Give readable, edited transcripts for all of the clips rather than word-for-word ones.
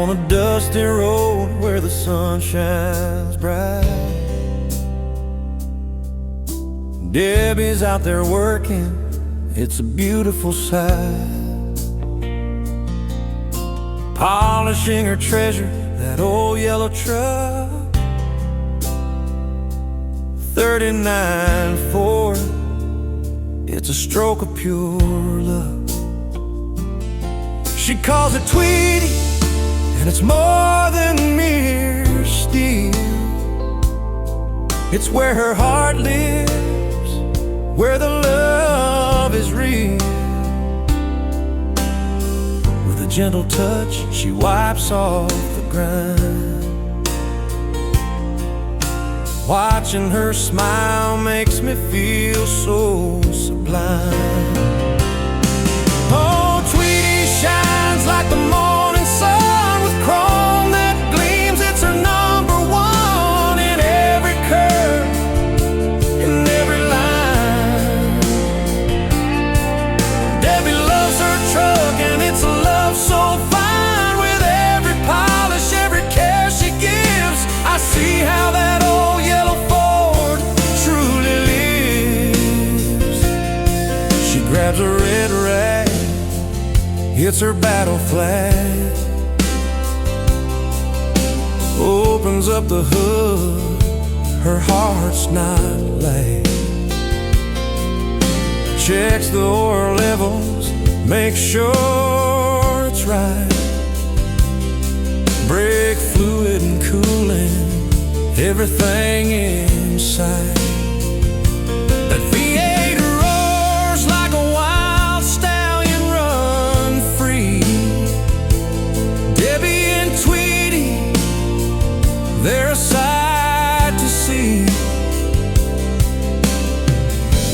on a dusty road where the sun shines bright. Debbie's out there working, it's a beautiful sight. Polishing her treasure, that old yellow truck, 39 Ford, it's a stroke of pure luck. She calls it Tweety, and it's more than mere steel. It's where her heart lives, where the love is real. With a gentle touch, she wipes off the grind. Watching her smile makes me feel so sublime. Oh, Tweety shines like the morning sun with chrome that gleams. It's her number one in every curve, in every line. Debbie loves her truck, and it's a love so fine. With every polish, every care she gives, I see how that old yellow Ford truly lives. She grabs a red rag, it's her battle flag, opens up the hood, her heart's not laid. Checks the oil levels, makes sure it's right. Brake fluid and coolant, everything inside. That V8 roars like a wild stallion run free. Debbie and Tweety, they're a sight to see.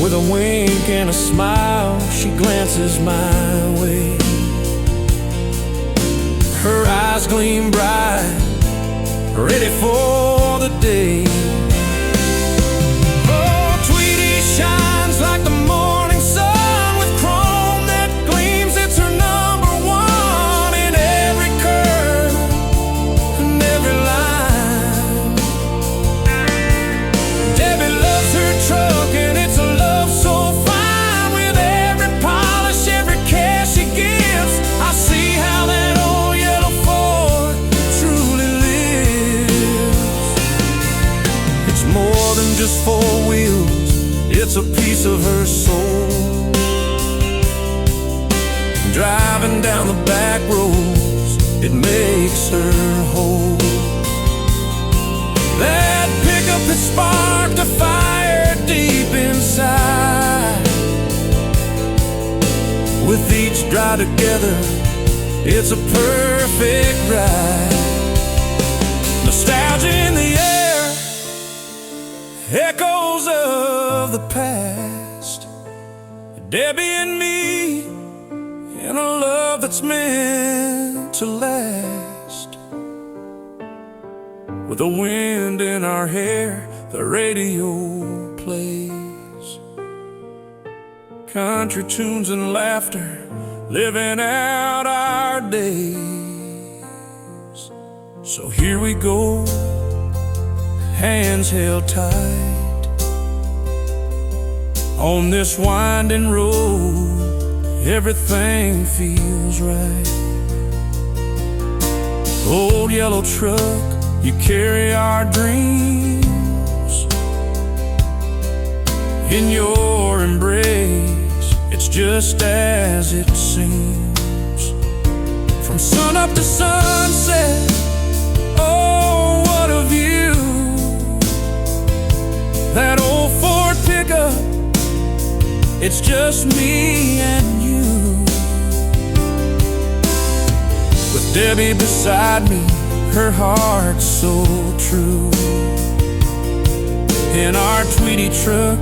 With a wink and a smile, she glances my way. Her eyes gleam bright, ready for the day. Oh, Tweety shines like the morning sun with chrome that gleams. It's her number one in every curve and every line. Debbie loves her truck, and it's a love so fine. With every polish, every care she gives, I see how that old yellow Ford truly lives. It's more than just four wheels, it's a piece of her soul. Driving down the back roads, it makes her whole. That pickup has sparked a fire deep inside. With each drive together, it's a perfect ride. Nostalgia in the air, echoes of the past. Debbie and me, in a love that's meant to last. With the wind in our hair, the radio plays country tunes and laughter, living out our days. So here we go, hands held tight, on this winding road, everything feels right. Old yellow truck, you carry our dreams in your embrace. It's just as it seems. From sun up to sunset, oh, what a view. That old Ford pickup, it's just me and you. With Debbie beside me, her heart's so true. In our Tweety truck,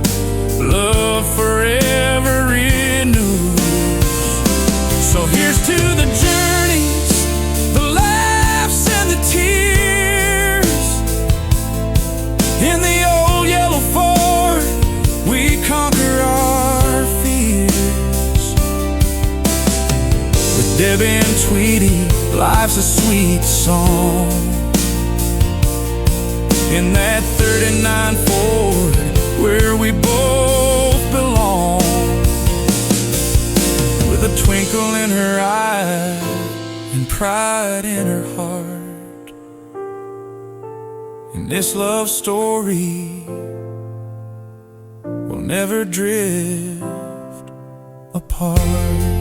love forever renewed. So here's to the journeys, the laughs and the tears. In the old yellow Ford, we conquer our fears. With Debbie and Tweety, life's a sweet song. In that 39 Ford, where we both belong, with a twinkle in her eye and pride in her heart. And this love story will never drift apart.